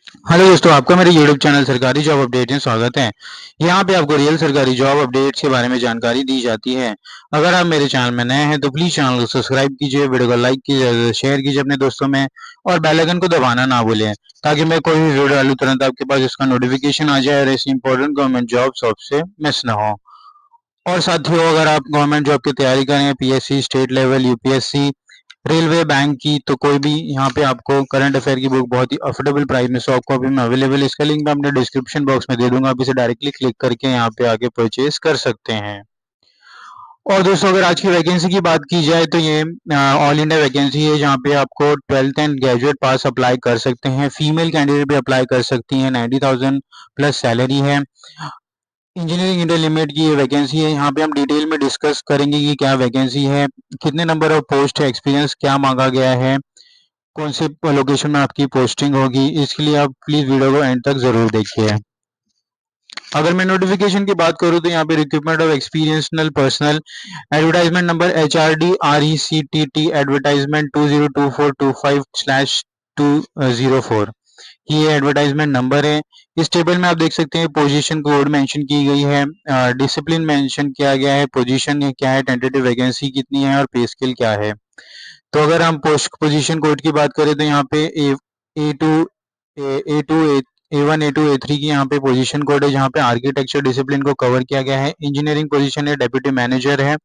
Hello दोस्तों, आपका मेरे यूट्यूब चैनल सरकारी जॉब अपडेट में स्वागत है। यहाँ पे आपको रियल सरकारी जॉब अपडेट्स के बारे में जानकारी दी जाती है। अगर आप मेरे चैनल में नए हैं तो प्लीज़ चैनल को सब्सक्राइब कीजिए, वीडियो को लाइक कीजिए, शेयर कीजिए अपने दोस्तों में और बेल आइकन को दबाना ना भूलें, ताकि मैं कोई भी वीडियो डालूँ तुरंत आपके पास इसका नोटिफिकेशन आ जाए और ऐसी इंपॉर्टेंट गवर्नमेंट जॉब्स आपसे मिस ना हो। और साथियों, अगर आप गवर्नमेंट जॉब की तैयारी कर रहे हैं, PSC, state level, UPSC, railway, bank की, तो कोई भी यहाँ पे आपको करंट अफेयर की बुक बहुत ही अफोर्डेबल प्राइस में सॉफ्ट कॉपी में अवेलेबल है। इसका लिंक मैं अपने डिस्क्रिप्शन बॉक्स में दे दूंगा, आप इसे डायरेक्टली क्लिक करके यहाँ पे आगे परचेज कर सकते हैं। और दोस्तों, अगर आज की वैकेंसी की बात की जाए तो ये ऑल इंडिया वैकेंसी है, जहाँ पे आपको 12th and graduate pass apply कर सकते हैं। फीमेल कैंडिडेट भी अप्लाई कर सकती हैं। 90,000 प्लस सैलरी है। इंजीनियरिंग इंटर लिमिट की ये वैकेंसी है। यहाँ पे हम डिटेल में डिस्कस करेंगे कि क्या वैकेंसी है, कितने नंबर ऑफ पोस्ट है, एक्सपीरियंस क्या मांगा गया है, कौन से लोकेशन में आपकी पोस्टिंग होगी। इसके लिए आप प्लीज वीडियो को एंड तक जरूर देखिए। अगर मैं नोटिफिकेशन की बात करूँ तो यहाँ पे recruitment of experiential personnel, advertisement number HRD RECTT advertisement 202425/204, ये एडवर्टाइजमेंट नंबर है। इस टेबल में आप देख सकते हैं पोजीशन कोड मेंशन की गई है, डिसिप्लिन मेंशन किया गया है, पोजीशन क्या है, टेंटेटिव वैकेंसी कितनी है और पे स्केल क्या है। तो अगर हम पोस्ट पोजीशन कोड की बात करें तो यहाँ पे ए टू A1 A2 A3 की यहाँ पे पोजीशन कोड है, जहाँ पे आर्किटेक्चर डिसिप्लिन को कवर किया गया है। इंजीनियरिंग पोजीशन है, डेप्यूटी मैनेजर है।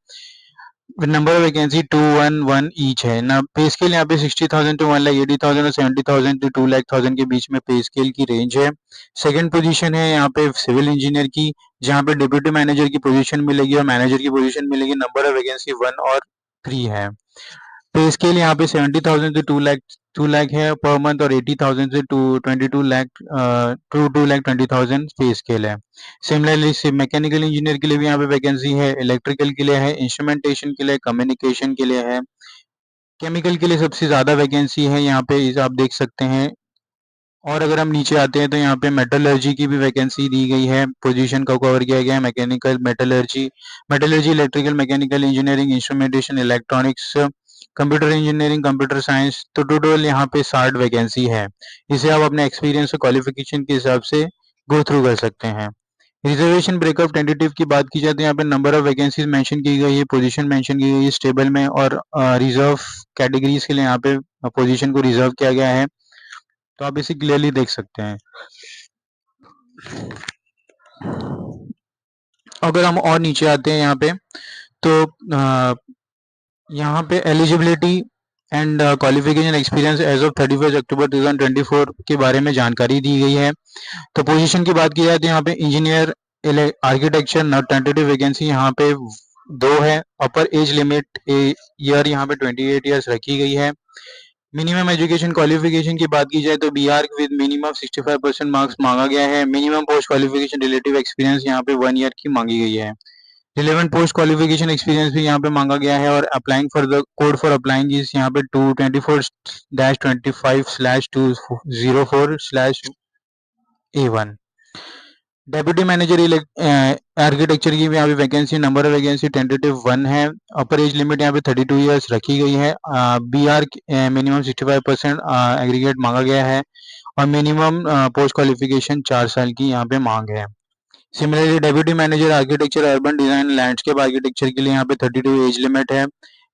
नंबर ऑफ वैकेंसी 211 ईच है ना। पे स्केल यहाँ पे 60,000 टू 1,80,000 और 70,000 टू 2,00,000 के बीच में पे स्केल की रेंज है। सेकंड पोजीशन है यहाँ पे सिविल इंजीनियर की, जहाँ पे डिप्यूटी मैनेजर की पोजीशन मिलेगी और मैनेजर की पोजीशन मिलेगी। नंबर ऑफ वैकेंसी 1 और 3 है। पे स्केल यहाँ पे 70,000 से 2 लाख है पर मंथ और 80,000 से टू 22 लाख टू 2,20,000 पे स्केल है। सिमिलरली मैकेनिकल इंजीनियर के लिए भी यहाँ पे वैकेंसी है, इलेक्ट्रिकल के लिए है, इंस्ट्रूमेंटेशन के लिए, कम्युनिकेशन के लिए है। केमिकल के लिए सबसे ज्यादा वैकेंसी है यहाँ पे, इस आप देख सकते हैं। और अगर हम नीचे आते हैं तो यहाँ पे मेटलर्जी की भी वैकेंसी दी गई है, पोजीशन का कवर किया गया है। Mechanical, metallurgy, metallurgy, electrical, mechanical engineering, instrumentation, electronics, computer engineering, computer science, तो टोटल यहाँ पे 60 वैकेंसी है। इसे आप अपने एक्सपीरियंस और क्वालिफिकेशन के हिसाब से गो थ्रू कर सकते हैं। रिजर्वेशन ब्रेकअप टेंटेटिव की बात की जाए तो यहाँ पे नंबर ऑफ वैकेंसीज मेंशन की गई है, पोजीशन मेंशन की गई है इस टेबल में, और रिजर्व कैटेगरीज के लिए यहाँ पे पोजीशन को रिजर्व किया गया है, तो आप इसे क्लियरली देख सकते हैं। अगर हम और नीचे आते हैं यहाँ पे तो यहाँ पे eligibility and qualification experience age of 31 October 2024 के बारे में जानकारी दी गई है। तो पोजीशन की बात की जाए तो यहाँ पे engineer architecture not tentative vacancy यहाँ पे 2 है। अपर एज लिमिट ईयर यहाँ पे 28 ईयर्स रखी गई है। मिनिमम एजुकेशन क्वालिफिकेशन की बात की जाए तो बीआर विद मिनिमम 65% मार्क्स मांगा गया है। Minimum post qualification relative experience यहाँ पे 1 ईयर की मांगी गई है। रिलेवेंट पोस्ट क्वालिफिकेशन एक्सपीरियंस भी यहाँ पे मांगा गया है। और applying for the code for applying is यहाँ पे 224-25/204/A1। डेप्यूटी मैनेजर आर्किटेक्चर की भी यहाँ पे vacancy, number of vacancy tentative 1 है। अपर एज लिमिट यहाँ पे 32 ईयर्स रखी गई है। बीआर मिनिमम 65% एग्रीगेट मांगा गया है। और मिनिमम पोस्ट क्वालिफिकेशन 4 साल की यहाँ पे मांग है। Similarly deputy manager architecture urban design landscape architecture के लिए यहाँ पे 32 एज लिमिट है।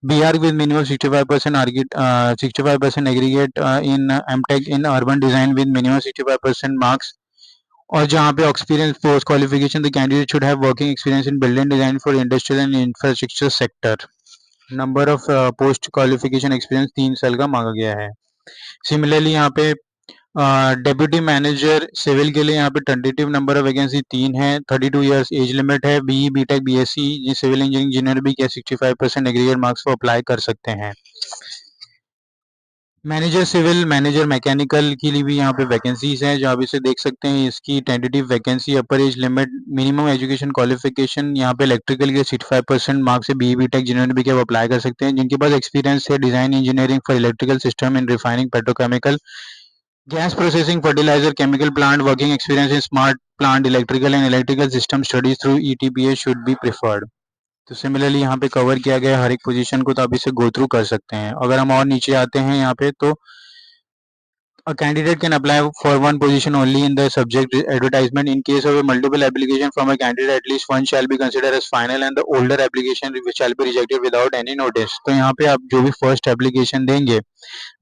BR with minimum 65% aggregate in MTech in urban design with minimum 65% marks. और जहाँ पे experience post qualification the candidate should have working experience in building design for industrial and infrastructure sector. Number of post qualification experience 3 साल का मांगा गया है। Similarly यहाँ पे डेप्यूटी मैनेजर सिविल के लिए यहाँ पे टेंटेटिव नंबर ऑफ वैकेंसी 3 है। 32 ईयर्स एज लिमिट है। BE BTech BSc civil engineer भी क्या 65% एग्रीगेट मार्क्स को अप्लाई कर सकते हैं। मैनेजर सिविल, मैनेजर मैकेनिकल के लिए भी यहाँ पे वैकेंसीज हैं, जो आप इसे देख सकते हैं। इसकी टेंटेटिव वैकेंसी, अपर age limit, minimum education qualification यहाँ पे इलेक्ट्रिकल के 65% मार्क्स से बीई बीटेक इंजीनियर भी क्या अप्लाई कर सकते हैं, जिनके पास एक्सपीरियंस है design engineering for electrical system in refining petrochemical, gas processing, fertiliser, chemical plant, working experience in smart plant, electrical and electrical system studies through ETPA should be preferred. तो similarly यहाँ पे cover किया गया है हर एक position को, तो आप इसे गो थ्रू कर सकते हैं। अगर हम और नीचे आते हैं यहाँ पे तो A candidate can apply for one position only in the subject advertisement. In case of a multiple application from a candidate, at least one shall be considered as final and the older application which shall be rejected without any notice. तो यहाँ पे आप जो भी first application देंगे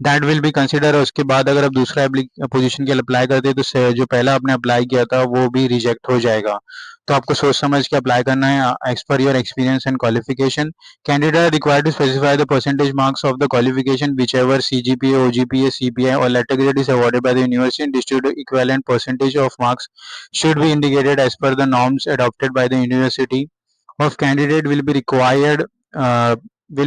that will be consider, और उसके बाद अगर आप दूसरा पोजीशन के लिए अप्लाई करते हैं तो जो पहला आपने अप्लाई किया था वो भी रिजेक्ट हो जाएगा। तो आपको सोच समझ के अप्लाई करना है as per your experience and qualification. Candidate are required to specify the percentage marks of the qualification whichever CGPA, OGPA, CPI or letter grade is awarded by the university and distribute equivalent percentage of marks should be indicated as per the norms adopted by the university. Of candidate uh, will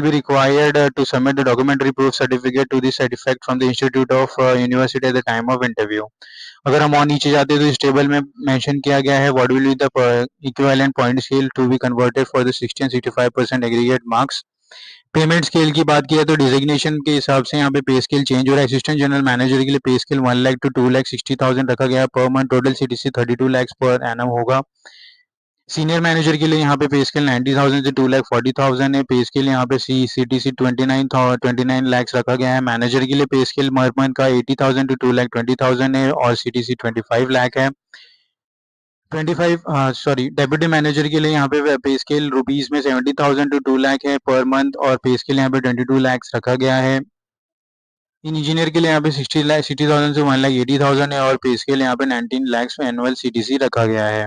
be required to submit the documentary proof certificate to this effect from the institute of university at the time of interview. अगर हम और नीचे जाते हैं तो इस table में mention किया गया है what will be the equivalent point scale to be converted for the 60 and 65% aggregate marks. Payment scale की बात किया तो डिजिग्नेशन के हिसाब से यहाँ पे पे स्केल चेंज हो रहा है। असिस्टेंट जनरल मैनेजर के लिए पे स्केल 1 लाख टू 2,60,000 रखा गया है per month. Total CTC 32 lakh per annum होगा। सीनियर मैनेजर के लिए यहाँ पे पे स्केल 90,000 से 2,40,000 है। पे स्केल यहाँ पे CTC 29 लाख रखा गया है। मैनेजर के लिए पे स्केल पर मंथ का 80,000 टू 2,20,000 है और CTC 25 लाख है। 25 डेप्यूटी मैनेजर के लिए यहाँ पे पे स्केल रुपीज में 70,000 टू 2 लाख है पर मंथ और पे स्केल यहाँ पे 22 लाख रखा गया है। इन इंजीनियर के लिए यहाँ पे 60,000 से 1,80,000 है और पे स्केल यहाँ पे 19 लाख एनुअल CTC रखा गया है।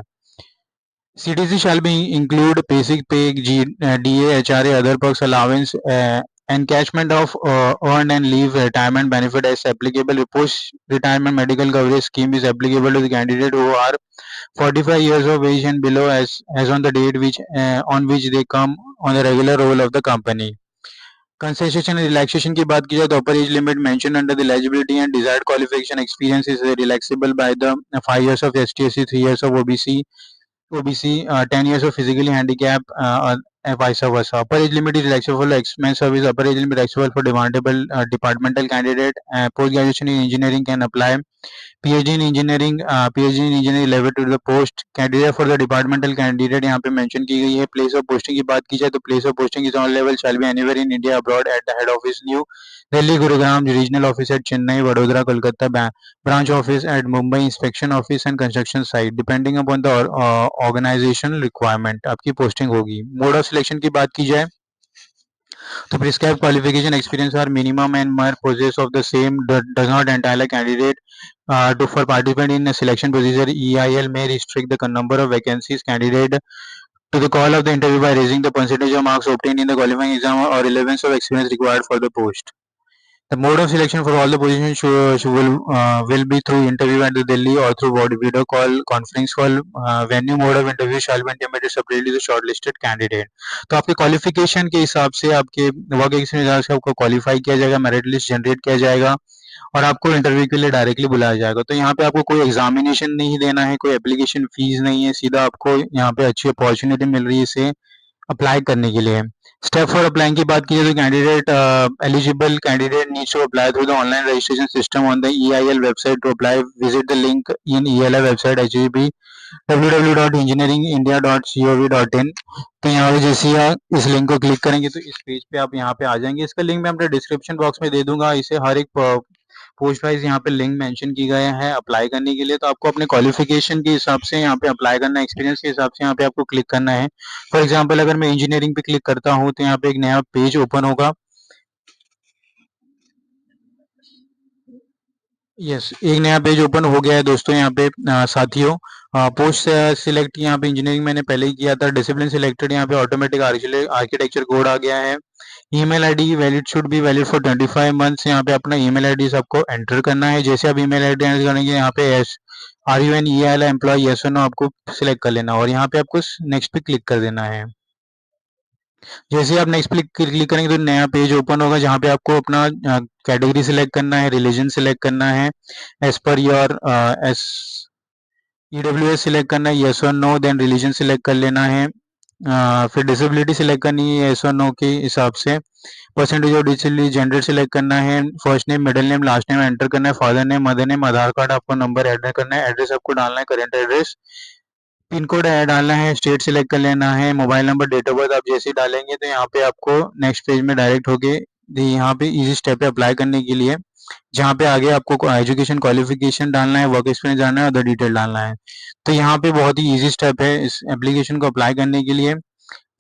CTC shall be include basic pay, DA, HRA, other perks, allowance, encashment of earned and leave retirement benefit as applicable. Post retirement medical coverage scheme is applicable to the candidate who are 45 years of age and below as on the date which on which they come on the regular roll of the company. Concession and relaxation की बात की जाए तो upper age limit mentioned under the eligibility and desired qualification experience is relaxable by the 5 years of ST/SC, 3 years of OBC, 10 years of physically handicapped, and vice versa. Upper age limit is relaxable for expense service. Upper age limit relaxable for demandable departmental candidate. Post graduation in engineering can apply. PhD in engineering level to the post candidate for the departmental candidate यहाँ पे mention की गई है। Place of posting की बात की जाए तो place of posting is on level shall be anywhere in India abroad at the head office new Delhi, Gurugram, regional office at Chennai, Vadodara, Kolkata, branch office at Mumbai, inspection office and construction site depending upon the organization requirement आपकी posting होगी। Mode of selection की बात की जाए तो prescribed qualification experience or minimum and mere possess of the same does not entitle a candidate to for participant in a selection procedure. EIL may restrict the number of vacancies candidate to the call of the interview by raising the percentage of marks obtained in the qualifying exam or relevance of experience required for the post. The mode of selection for all the positions will be through interview at the Delhi or through video call, conference call. Venue mode of interview shall be intimated separately to shortlisted candidate. तो आपके qualification के हिसाब से आपके work experience से आपको qualify किया जाएगा, मेरिट लिस्ट जनरेट किया जाएगा और आपको इंटरव्यू के लिए डायरेक्टली बुलाया जाएगा। तो यहाँ पे आपको कोई एग्जामिनेशन नहीं देना है, कोई एप्लीकेशन फीस नहीं है, सीधा आपको यहाँ पे अच्छी अपॉर्चुनिटी मिल रही है इसे अप्लाई करने के लिए। स्टेप फॉर अप्लाइंग की बात की जाए तो candidate eligible candidate needs to apply through the online registration system on the EIL website. To apply visit the link in EIL website http www.engineeringindia.gov.in। तो यहाँ पे जैसे ही आप इस लिंक को क्लिक करेंगे तो इस पेज पे आप यहाँ पे आ जाएंगे। इसका लिंक मैं अपने डिस्क्रिप्शन बॉक्स में दे दूंगा। इसे हर एक पोस्ट वाइज यहाँ पे लिंक मेंशन की गया है अप्लाई करने के लिए। तो आपको अपने क्वालिफिकेशन के हिसाब से यहाँ पे अप्लाई करना है, एक्सपीरियंस के हिसाब से यहाँ पे आपको क्लिक करना है। फॉर एग्जाम्पल अगर मैं इंजीनियरिंग पे क्लिक करता हूँ तो यहाँ पे एक नया पेज ओपन होगा। यस, एक नया पेज ओपन हो गया है दोस्तों। यहाँ पे साथियों पोस्ट सिलेक्ट यहाँ पे इंजीनियरिंग मैंने पहले ही किया था। डिसिप्लिन सिलेक्टेड यहाँ पे ऑटोमेटिक आर्किटेक्चर कोड आ गया है। Email ID valid should be valid for 25 months. यहाँ पे अपना ईमेल आईडी सबको एंटर करना है। जैसे आप ईमेल आईडी एंटर करेंगे यहाँ पे एस RUN EIL एम्प्लॉय यस और नो आपको सिलेक्ट कर लेना और यहाँ पे आपको नेक्स्ट पे क्लिक कर देना है। जैसे आप नेक्स्ट पे क्लिक करेंगे तो नया पेज ओपन होगा जहाँ पे आपको अपना कैटेगरी सिलेक्ट करना है, रिलीजन सिलेक्ट करना है, as per your S EWS select करना है, यस और नो, देन रिलीजन सिलेक्ट कर लेना है। फिर डिसेबिलिटी सिलेक्ट करनी है यस और नो के हिसाब से। Percentage of disability, gender select करना है, first name, middle name, last name enter करना है, फादर नेम, मदर नेम, आधार कार्ड आपको नंबर एंटर करना है, एड्रेस आपको डालना है, करेंट एड्रेस, पिन कोड डालना है, स्टेट सिलेक्ट कर लेना है, mobile number, date of birth आप जैसे डालेंगे तो यहाँ पे आपको नेक्स्ट पेज में डायरेक्ट होके यहाँ पे इजी स्टेप है अप्लाई करने के लिए। जहाँ पे आगे आपको एजुकेशन क्वालिफिकेशन डालना है, वर्क एक्सपीरियंस डालना है, अदर डिटेल डालना है। तो यहाँ पे बहुत ही ईजी स्टेप है इस एप्लीकेशन को अप्लाई करने के लिए।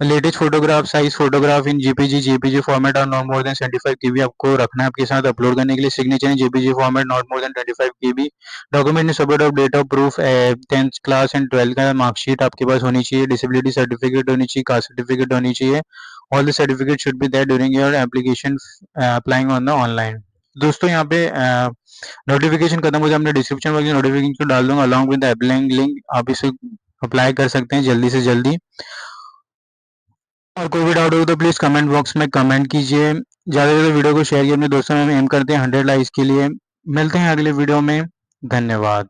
Latest photograph, size photograph in JPG format और नॉट मोर देन 75 केबी आपको रखना है आपके साथ अपलोड करने के लिए। Signature in JPG format not more than 25 KB. Document in support of date of proof, 10th class and 12th का मार्कशीट आपके पास होनी चाहिए, डिसेबिलिटी सर्टिफिकेट होनी चाहिए, कास्ट सर्टिफिकेट होनी चाहिए। All the certificate should be there during your application applying on the online. दोस्तों यहाँ पे नोटिफिकेशन खत्म हो जाए, हमने डिस्क्रिप्शन में नोटिफिकेशन को डाल दूंगा along with the applying link, आप इसे अप्लाई कर सकते हैं जल्दी से जल्दी। और कोई भी डाउट हो तो प्लीज कमेंट बॉक्स में कमेंट कीजिए, ज़्यादा से ज़्यादा वीडियो को शेयर कीजिए अपने दोस्तों में। हम एम करते हैं 100 लाइक्स के लिए। मिलते हैं अगले वीडियो में। धन्यवाद।